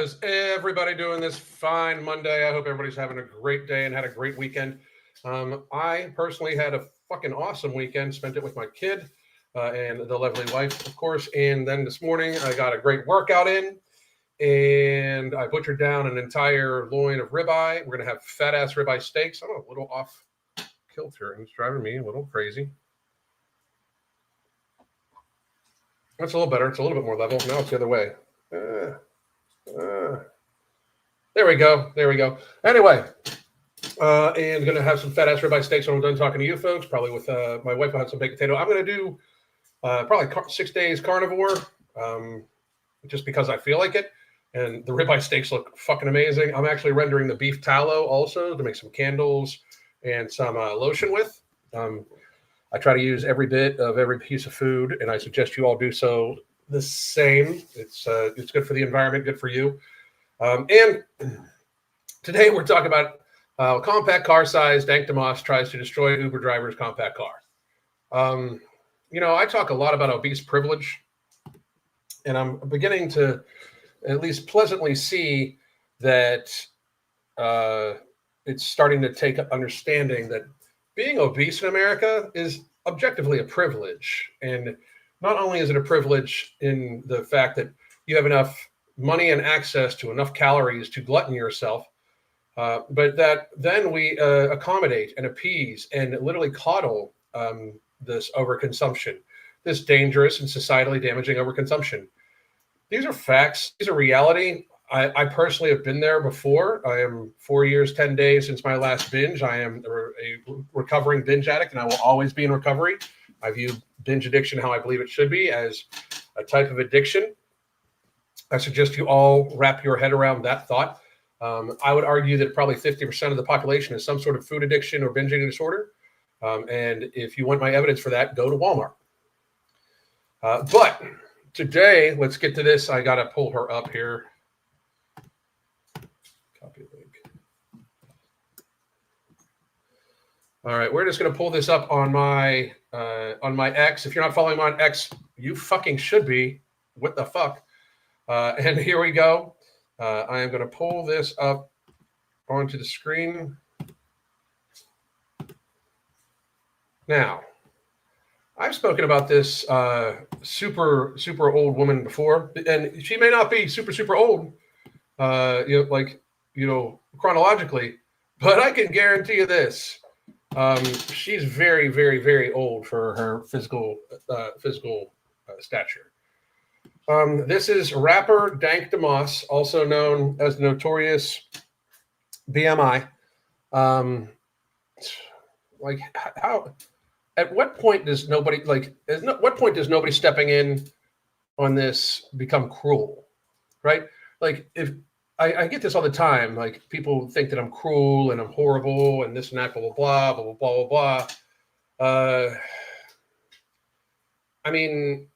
How's everybody doing this fine Monday? I hope everybody's having a great day and had a great weekend. I personally had a fucking awesome weekend. Spent it with my kid and the lovely wife, of course. And then this morning, I got a great workout in, and I butchered down an entire loin of ribeye. We're going to have fat-ass ribeye steaks. I'm a little off kilter, and it's driving me a little crazy. That's a little better. It's a little bit more level. Now it's the other way. There we go. There we go. Anyway, and going to have some fat-ass ribeye steaks when I'm done talking to you folks. Probably with my wife will have some baked potato. I'm going to do probably 6 days carnivore just because I feel like it. And the ribeye steaks look fucking amazing. I'm actually rendering the beef tallow also to make some candles and some lotion with. I try to use every bit of every piece of food, and I suggest you all do so the same. It's good for the environment, good for you. And today we're talking about compact car size. Dank Demoss tries to destroy Uber driver's compact car. I talk a lot about obese privilege, and I'm beginning to at least pleasantly see that it's starting to take up understanding that being obese in America is objectively a privilege. And not only is it a privilege in the fact that you have enough money and access to enough calories to glutton yourself, but that then we accommodate and appease and literally coddle this overconsumption, this dangerous and societally damaging overconsumption. These are facts. These are reality. I personally have been there before. I am 4 years, 10 days since my last binge. I am a recovering binge addict, and I will always be in recovery. I view binge addiction how I believe it should be, as a type of addiction. I suggest you all wrap your head around that thought. I would argue that probably 50% of the population has some sort of food addiction or binge eating disorder. And if you want my evidence for that, go to Walmart. But today, let's get to this. I got to pull her up here. Copy link. All right, we're just going to pull this up on my X. If you're not following me on X, you fucking should be. What the fuck? And here we go. I am going to pull this up onto the screen. Now, I've spoken about this super old woman before, and she may not be super old, chronologically, but I can guarantee you this: she's very old for her physical stature. This is rapper Dank Demoss, also known as the notorious BMI. At what point does nobody stepping in on this become cruel, right? Like, if I get this all the time, like, people think that I'm cruel and I'm horrible and this and that, blah blah blah blah blah blah. I mean,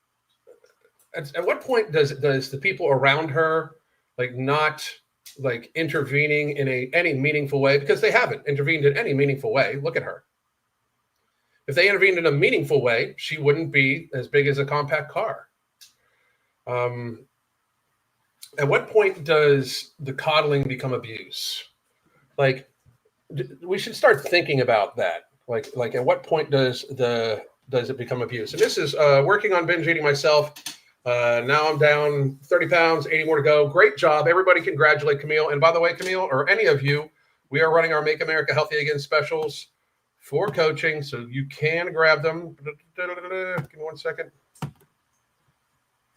at what point does the people around her not intervening in any meaningful way? Because they haven't intervened in any meaningful way. Look at her. If they intervened in a meaningful way, she wouldn't be as big as a compact car. At what point does the coddling become abuse? We should start thinking about that. At what point does it become abuse? And this is working on binge eating myself. Now I'm down 30 pounds, 80 more to go. Great job. Everybody congratulate Camille. And by the way, Camille, or any of you, we are running our Make America Healthy Again specials for coaching, so you can grab them. Give me 1 second.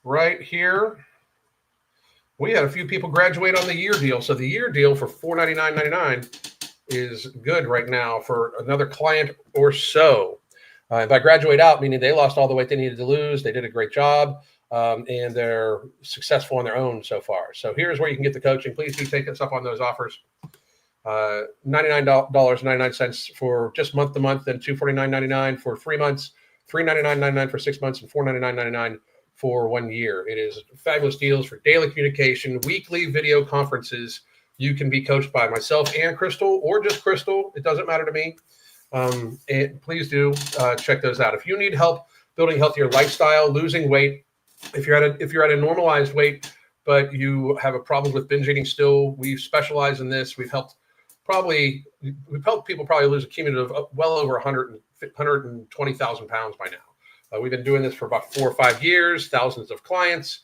Right here, we had a few people graduate on the year deal. So the year deal for $499.99 is good right now for another client or so. By graduate out, meaning they lost all the weight they needed to lose. They did a great job, and they're successful on their own so far. So here's where you can get the coaching. Please do take us up on those offers. $99.99 for just month to month, and $249.99 for 3 months, $399.99 for 6 months, and $499.99 for 1 year. It is fabulous deals for daily communication, weekly video conferences. You can be coached by myself and Crystal, or just Crystal. It doesn't matter to me. And please do check those out. If you need help building a healthier lifestyle, losing weight, if you're at a normalized weight, but you have a problem with binge eating still, we specialize in this. We've helped people probably lose a cumulative well over 120,000 pounds by now. We've been doing this for about 4 or 5 years, thousands of clients,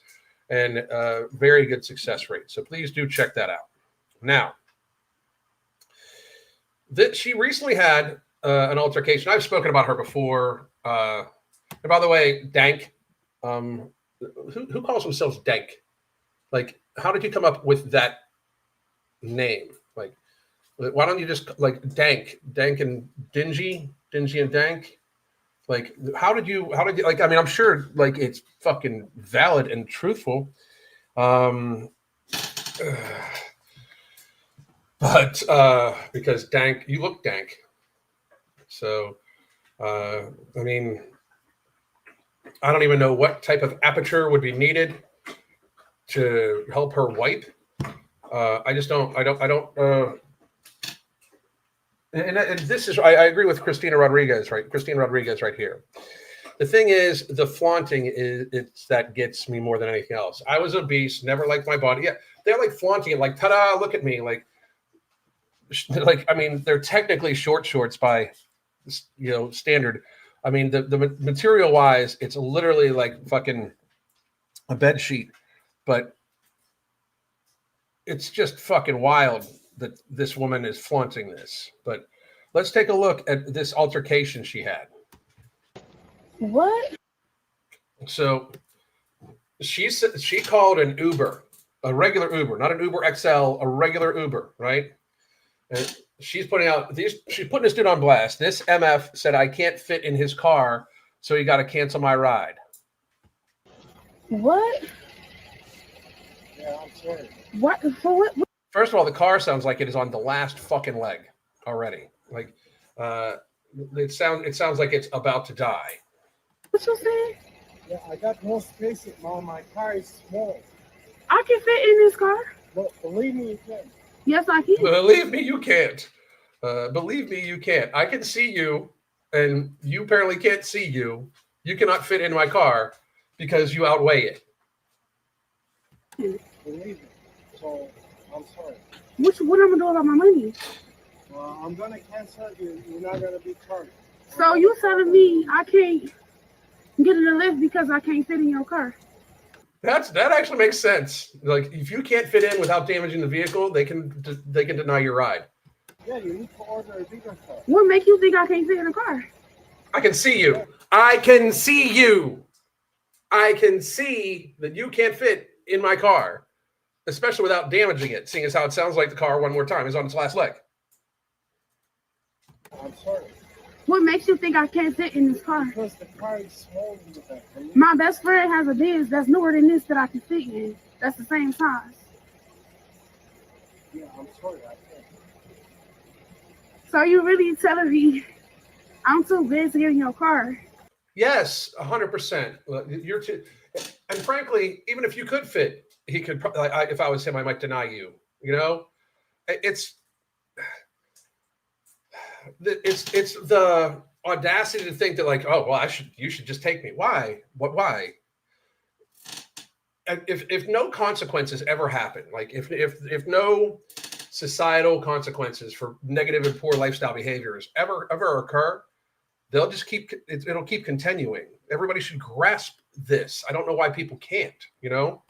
and very good success rate. So please do check that out. Now, she recently had an altercation. I've spoken about her before. And by the way, Dank, who calls themselves Dank? Like, how did you come up with that name? Like, why don't you just like Dank and Dingy and Dank? Like, how did you like? I mean, I'm sure like it's fucking valid and truthful, but because Dank, you look Dank, so I mean, I don't even know what type of aperture would be needed to help her wipe. I just don't. And this is, I agree with Christina Rodriguez right here. The thing is, the flaunting it's that gets me more than anything else. I was obese, never liked my body. Yeah, they're like flaunting it, like, ta-da, look at me. Like, I mean, they're technically short shorts by, standard. I mean, the material wise, it's literally like fucking a bed sheet, but it's just fucking wild that this woman is flaunting this. But let's take a look at this altercation she had. What? So she called an Uber, a regular Uber, not an Uber XL, a regular Uber, right? And she's putting this dude on blast. This MF said, I can't fit in his car, so you got to cancel my ride. What? Yeah, I'm sorry. What? For what? First of all, the car sounds like it is on the last fucking leg already. Like, it sounds like it's about to die. What you saying? Yeah, I got no space in my car is small. I can fit in this car. But believe me, you can. Yes, I can. Believe me, you can't. Believe me, you can't. I can see you, and you apparently can't see you. You cannot fit in my car because you outweigh it. Believe me. So, I'm sorry. What I'm gonna do about my money? I'm gonna cancel you. You're not gonna be charged. So you telling me I can't get in the lift because I can't fit in your car? That actually makes sense. Like, if you can't fit in without damaging the vehicle, they can deny your ride. Yeah, you need to order a bigger car. What make you think I can't fit in the car? I can see you. I can see you. I can see that you can't fit in my car, especially without damaging it, seeing as how it sounds like the car one more time is on its last leg. I'm sorry. What makes you think I can't fit in this car? Because the car is small in the back. My best friend has a Benz that's newer than this that I can fit in. That's the same size. Yeah, I'm sorry. I can't. So you really telling me I'm too big to get in your car? Yes, 100%. You're too, and frankly, even if you could fit, he could. If I was him, I might deny you. You know, it's the audacity to think that, like, oh well, you should just take me. Why? Why? And if no consequences ever happen, like if no societal consequences for negative and poor lifestyle behaviors ever occur, they'll just it'll keep continuing. Everybody should grasp this. I don't know why people can't, you know?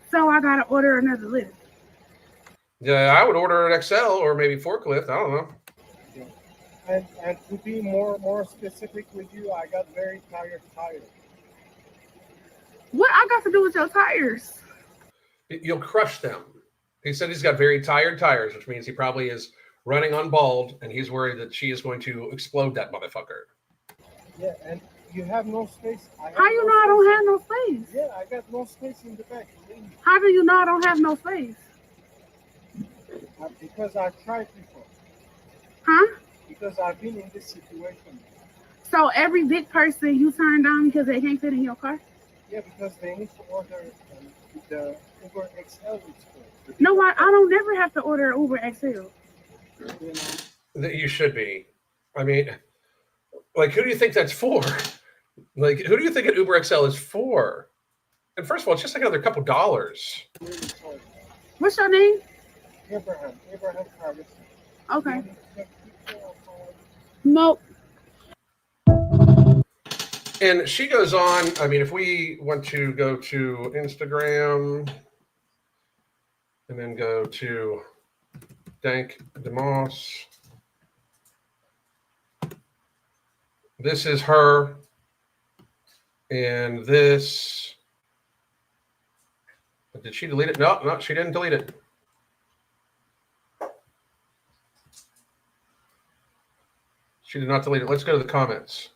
So I gotta order another lift. Yeah, I would order an XL or maybe forklift. I don't know. Yeah. And to be more specific with you, I got very tired tires. What I got to do with your tires? You'll crush them. He said he's got very tired tires, which means he probably is running on bald, and he's worried that she is going to explode that motherfucker. Yeah, and you have no space. How you know I don't have no space? Yeah, I got no space in the back. How do you know I don't have no space? Because I've tried before. Huh? Because I've been in this situation. So every big person you turn down because they can't fit in your car? Yeah, because they need to order the Uber XL. No, I don't never have to order an Uber XL. You know? That you should be. I mean, like, who do you think that's for? Like, who do you think an Uber XL is for? And first of all, it's just like another couple dollars. Really sorry. What's your name? Abraham Travis. Okay. Nope. And she goes on. I mean, if we want to go to Instagram and then go to Dank Demoss, this is her, and this. Did she delete it? No, she didn't delete it. She did not delete it. Let's go to the comments.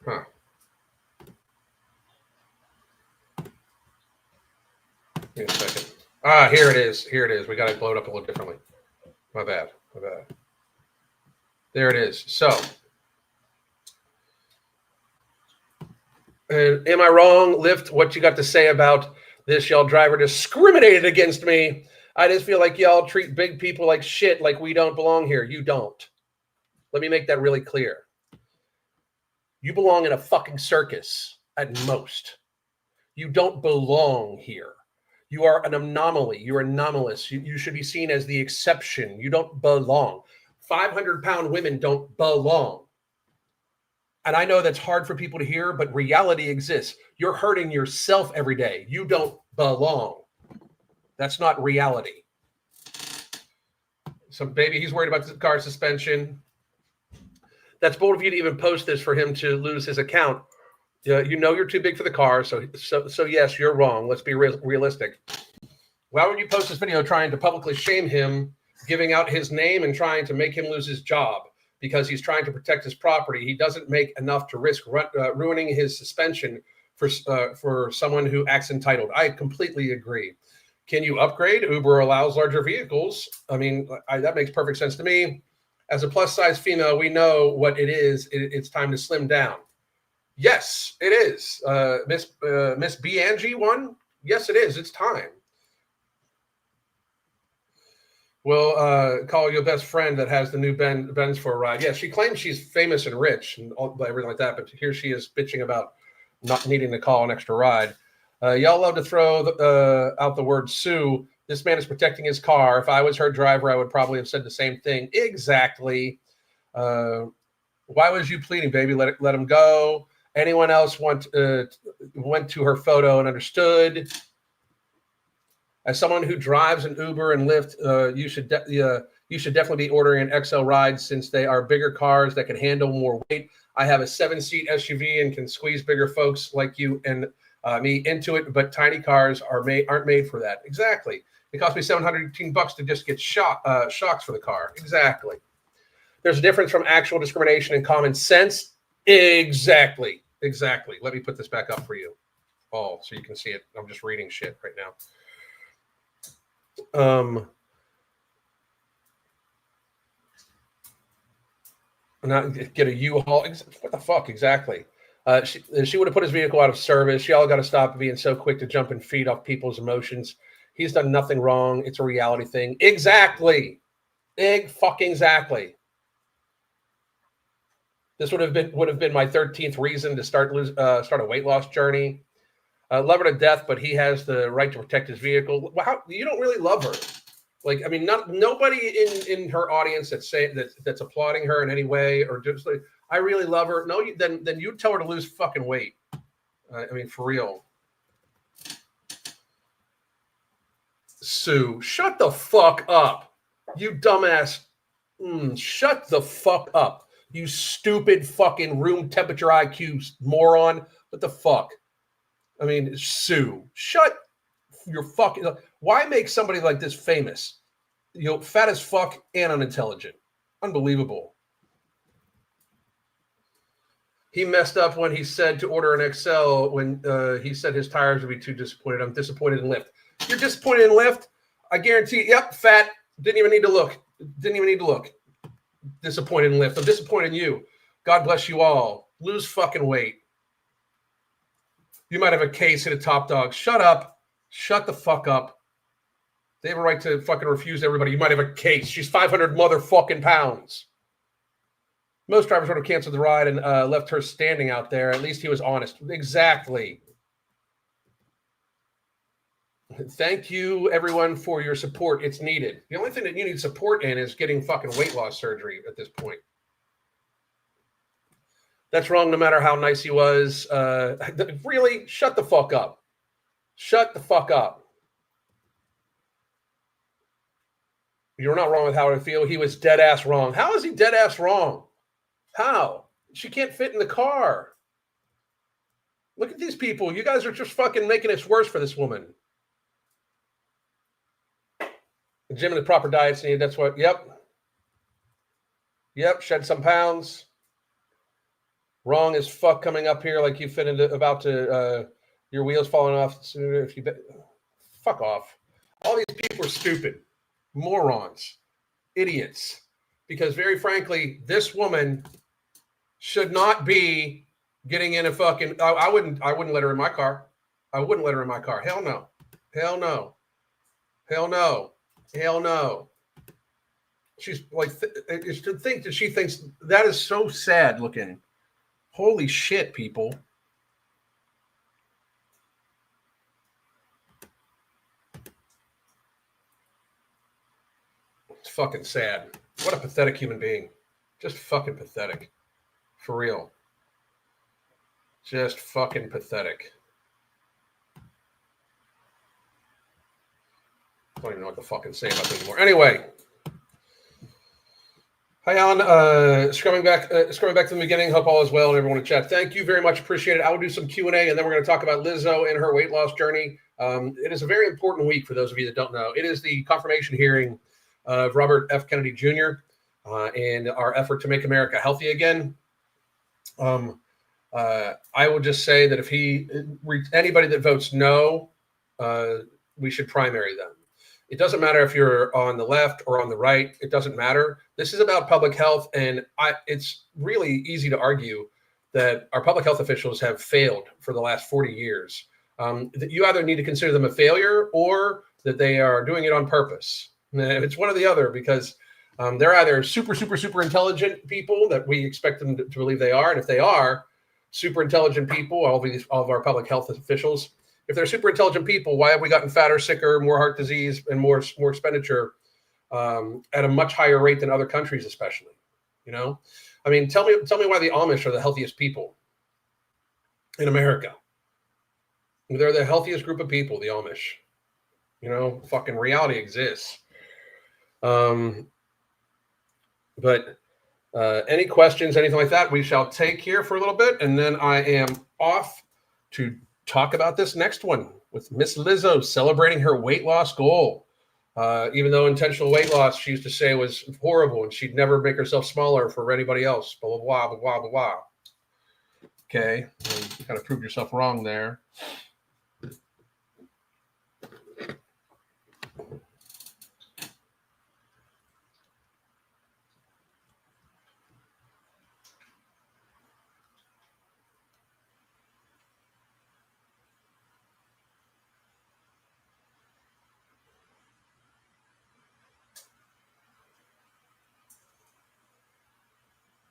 Huh. Give me a second. Here it is. Here it is. We got to blow it up a little differently. My bad. My bad. There it is. So, am I wrong, Lyft? What you got to say about this? Y'all driver discriminated against me. I just feel like y'all treat big people like shit, like we don't belong here. You don't. Let me make that really clear. You belong in a fucking circus at most. You don't belong here. You are an anomaly. You're anomalous. You should be seen as the exception. You don't belong. 500-pound women don't belong. And I know that's hard for people to hear, but reality exists. You're hurting yourself every day. You don't belong. That's not reality. So, baby, he's worried about the car suspension. That's bold of you to even post this for him to lose his account. You know you're too big for the car, so yes, you're wrong. Let's be realistic. Why would you post this video trying to publicly shame him, giving out his name and trying to make him lose his job because he's trying to protect his property? He doesn't make enough to risk ruining his suspension for someone who acts entitled. I completely agree. Can you upgrade? Uber allows larger vehicles. I mean, that makes perfect sense to me. As a plus-size female, we know what it is. It's time to slim down. Yes, it is. Miss B. Angie one? Yes, it is. It's time. We'll call your best friend that has the new Benz for a ride. Yeah, she claims she's famous and rich and everything like that, but here she is bitching about not needing to call an extra ride. Y'all love to throw out the word sue. This man is protecting his car. If I was her driver, I would probably have said the same thing. Exactly. Why was you pleading, baby? Let him go. Anyone else went to her photo and understood? As someone who drives an Uber and Lyft, you should definitely be ordering an XL ride since they are bigger cars that can handle more weight. I have a 7-seat SUV and can squeeze bigger folks like you and me into it, but tiny cars aren't made for that. Exactly. It cost me $718 to just get shocks for the car. Exactly. There's a difference from actual discrimination and common sense. Exactly. Let me put this back up for you all so you can see it. I'm just reading shit right now. Not get a U-Haul. What the fuck? Exactly. She would have put his vehicle out of service. Y'all got to stop being so quick to jump and feed off people's emotions. He's done nothing wrong. It's a reality thing. Exactly. Exactly. This would have been my 13th reason to start a weight loss journey. Love her to death, but he has the right to protect his vehicle. Wow, you don't really love her. Like, I mean, nobody in her audience that's applauding her in any way or just like, I really love her. No, then you tell her to lose fucking weight. I mean, for real. Sue, shut the fuck up. You dumbass. Shut the fuck up. You stupid fucking room temperature IQ moron. What the fuck? I mean, Sue, shut your fucking. Why make somebody like this famous? Fat as fuck and unintelligent. Unbelievable. He messed up when he said to order an XL when he said his tires would be too disappointed. I'm disappointed in Lyft. You're disappointed in Lyft? I guarantee. Yep, fat. Didn't even need to look. Disappointed in Lyft. I'm disappointed in you. God bless you all. Lose fucking weight. You might have a case at a Top Dog. Shut up. Shut the fuck up. They have a right to fucking refuse everybody. You might have a case. She's 500 motherfucking pounds. Most drivers would have canceled the ride and left her standing out there. At least he was honest. Exactly. Thank you, everyone, for your support. It's needed. The only thing that you need support in is getting fucking weight loss surgery at this point. That's wrong no matter how nice he was. Really? Shut the fuck up. Shut the fuck up. You're not wrong with how I feel. He was dead ass wrong. How is he dead ass wrong? How? She can't fit in the car. Look at these people. You guys are just fucking making it worse for this woman. The gym and the proper diet's needed. That's what, yep. Yep, shed some pounds. Wrong as fuck coming up here like you fit into about to your wheels falling off. If you fuck off. All these people are stupid. Morons. Idiots. Because very frankly, this woman should not be getting in a fucking I wouldn't let her in my car. I wouldn't let her in my car. Hell no. Hell no. Hell no. Hell no. She's like, to think that she thinks that is so sad looking. Holy shit, people. It's fucking sad. What a pathetic human being. Just fucking pathetic. For real. Just fucking pathetic. I don't even know what to fucking say about this anymore. Anyway. Hi, Alan. Scrubbing back to the beginning. Hope all is well and everyone in chat. Thank you very much. Appreciate it. I will do some Q&A, and then we're going to talk about Lizzo and her weight loss journey. It is a very important week for those of you that don't know. It is the confirmation hearing of Robert F. Kennedy Jr. And our effort to make America healthy again. I will just say that if anybody that votes no, we should primary them. It doesn't matter if you're on the left or on the right. It doesn't matter. This is about public health, and it's really easy to argue that our public health officials have failed for the last 40 years. That you either need to consider them a failure or that they are doing it on purpose. It's one or the other, because they're either super, super, super intelligent people that we expect them to believe they are, and if they are super intelligent people, all of our public health officials, if they're super intelligent people, why have we gotten fatter, sicker, more heart disease, and more expenditure at a much higher rate than other countries, especially? You know, I mean, tell me why the Amish are the healthiest people in America. They're the healthiest group of people, the Amish. You know, fucking reality exists. But any questions, anything like that, we shall take here for a little bit, and then I am off to talk about this next one with Miss Lizzo celebrating her weight loss goal. Even though intentional weight loss, she used to say, was horrible and she'd never make herself smaller for anybody else. Blah, blah, blah, blah, blah, blah. Okay. You kind of proved yourself wrong there.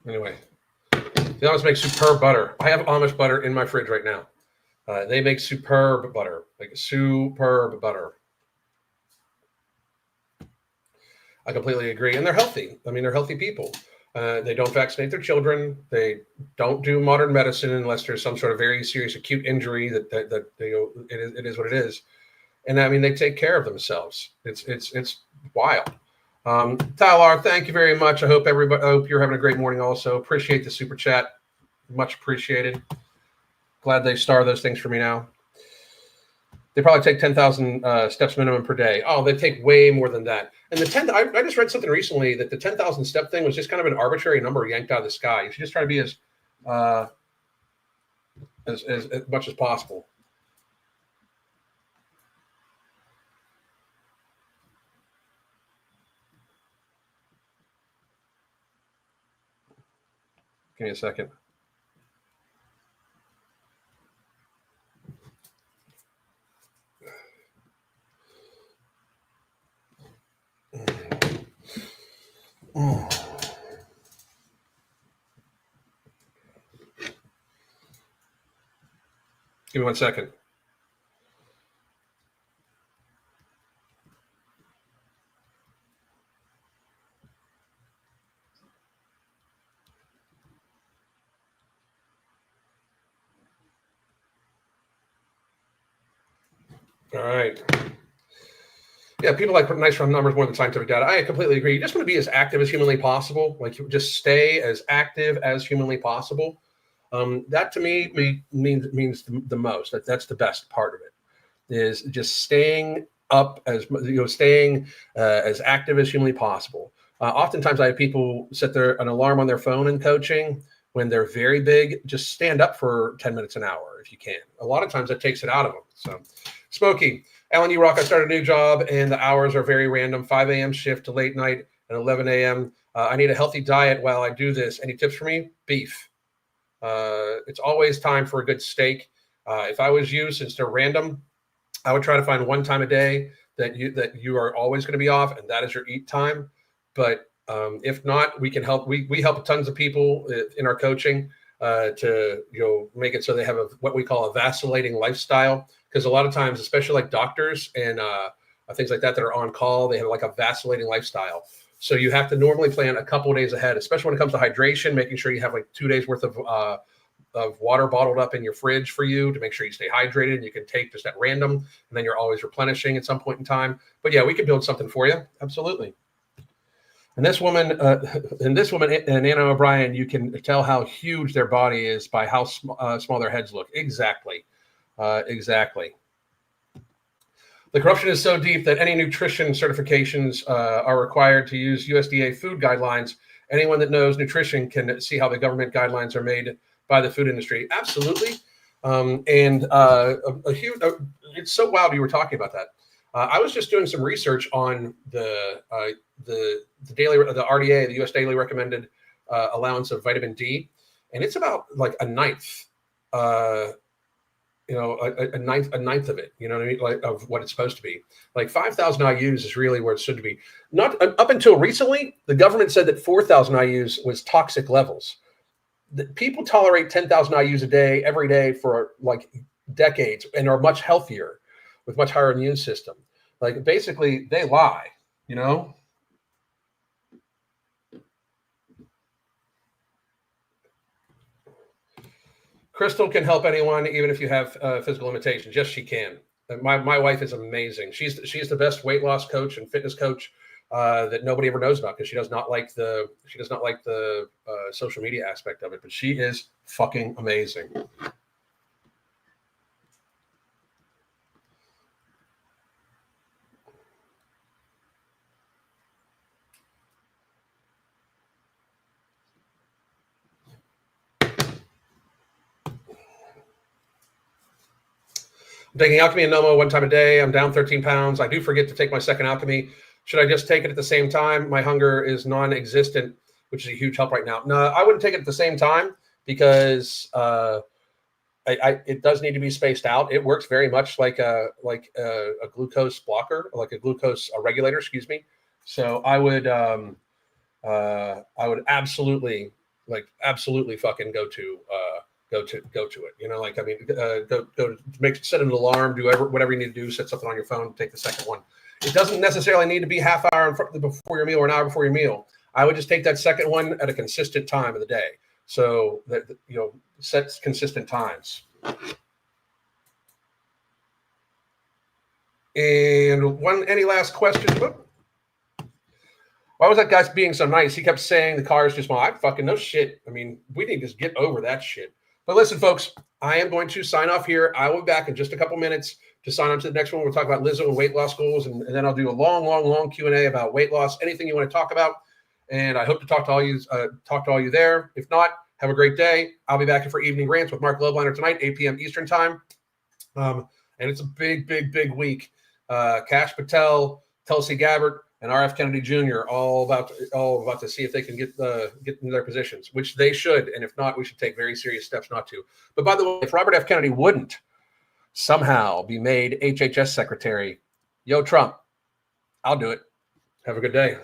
Anyway, they always make superb butter. I have Amish butter in my fridge right now. They make superb butter, like superb butter. I completely agree. And they're healthy. I mean, they're healthy people. They don't vaccinate their children. They don't do modern medicine unless there's some sort of very serious acute injury that it is what it is. And I mean, they take care of themselves. It's wild. Tyler, thank you very much. I hope you're having a great morning also. Appreciate the super chat. Much appreciated. Glad they star those things for me now. They probably take 10,000 steps minimum per day. Oh, they take way more than that. And I just read something recently that the 10,000 step thing was just kind of an arbitrary number yanked out of the sky. You should just try to be as much as possible. Give me a second. Give me 1 second. All right. Yeah, people like nice round numbers more than scientific data. I completely agree. You just want to be as active as humanly possible. Like, just stay as active as humanly possible. That to me means the most. That's the best part of it. Is just staying up staying as active as humanly possible. Oftentimes, I have people set an alarm on their phone in coaching when they're very big. Just stand up for 10 minutes an hour if you can. A lot of times that takes it out of them. So, Smokey, Alan, you rock. I started a new job and the hours are very random. 5 a.m. shift to late night and 11 a.m. I need a healthy diet while I do this. Any tips for me? Beef. It's always time for a good steak. If I was you, since they're random, I would try to find one time a day that you are always going to be off, and that is your eat time. But if not, we can help. We help tons of people in our coaching to make it so they have what we call a vacillating lifestyle. Because a lot of times, especially like doctors and things like that are on call, they have like a vacillating lifestyle. So you have to normally plan a couple of days ahead, especially when it comes to hydration, making sure you have like 2 days worth of water bottled up in your fridge for you to make sure you stay hydrated. And you can take just at random, and then you're always replenishing at some point in time. But yeah, we can build something for you. Absolutely. And this woman, and Anna O'Brien, you can tell how huge their body is by how small their heads look. Exactly. Exactly. The corruption is so deep that any nutrition certifications are required to use USDA food guidelines. Anyone that knows nutrition can see how the government guidelines are made by the food industry. Absolutely. It's so wild you were talking about that. I was just doing some research on the RDA, the U.S. daily recommended allowance of vitamin D, and it's about like a ninth. A ninth of it, you know what I mean? Like of what it's supposed to be. Like 5,000 IUs is really where it should be. Not up until recently, the government said that 4,000 IUs was toxic levels. People tolerate 10,000 IUs a day, every day for like decades, and are much healthier with much higher immune system. Like basically, they lie, you know. Crystal can help anyone, even if you have physical limitations. Yes, she can. My wife is amazing. She's the best weight loss coach and fitness coach that nobody ever knows about, because she does not like the social media aspect of it. But she is fucking amazing. I'm taking Alchemy and Nomo 1 time a day. I'm down 13 pounds. I do forget to take my second Alchemy. Should I just take it at the same time? My hunger is non-existent, which is a huge help right now. No, I wouldn't take it at the same time, because it does need to be spaced out. It works very much like a glucose blocker, like a glucose regulator, excuse me. So I would absolutely fucking go to it. You know, like, I mean, set an alarm, do whatever you need to do, set something on your phone, take the second one. It doesn't necessarily need to be half hour before your meal or an hour before your meal. I would just take that second one at a consistent time of the day. So that, set consistent times. And any last questions? Why was that guy being so nice? He kept saying the car is too small. I fucking no shit. I mean, we need to just get over that shit. But listen, folks, I am going to sign off here. I will be back in just a couple minutes to sign on to the next one. We'll talk about Lizzo and weight loss goals, and then I'll do a long Q&A about weight loss, anything you want to talk about. And I hope to talk to all you there. If not, have a great day. I'll be back for Evening Rants with Mark Loveliner tonight, 8 p.m. Eastern time. And it's a big week. Kash Patel, Tulsi Gabbard, and R.F. Kennedy Jr. all about to see if they can get into their positions, which they should. And if not, we should take very serious steps not to. But by the way, if Robert F. Kennedy wouldn't somehow be made HHS secretary, yo, Trump, I'll do it. Have a good day.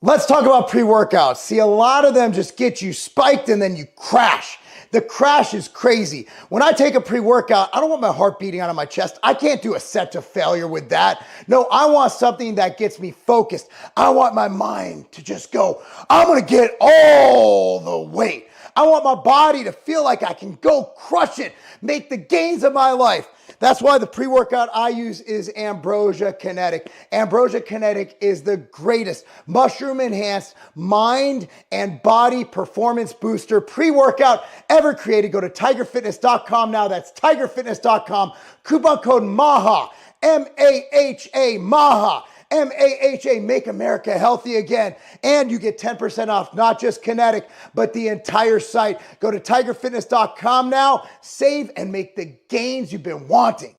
Let's talk about pre-workouts. See, a lot of them just get you spiked and then you crash. The crash is crazy. When I take a pre-workout, I don't want my heart beating out of my chest. I can't do a set to failure with that. No, I want something that gets me focused. I want my mind to just go, I'm gonna get all the weight. I want my body to feel like I can go crush it, make the gains of my life. That's why the pre-workout I use is Ambrosia Kinetic. Ambrosia Kinetic is the greatest mushroom-enhanced mind and body performance booster pre-workout ever created. Go to tigerfitness.com now. That's tigerfitness.com. Coupon code MAHA, M-A-H-A, MAHA. MAHA, Make America Healthy Again. And you get 10% off, not just Kinetic, but the entire site. Go to tigerfitness.com now, save and make the gains you've been wanting.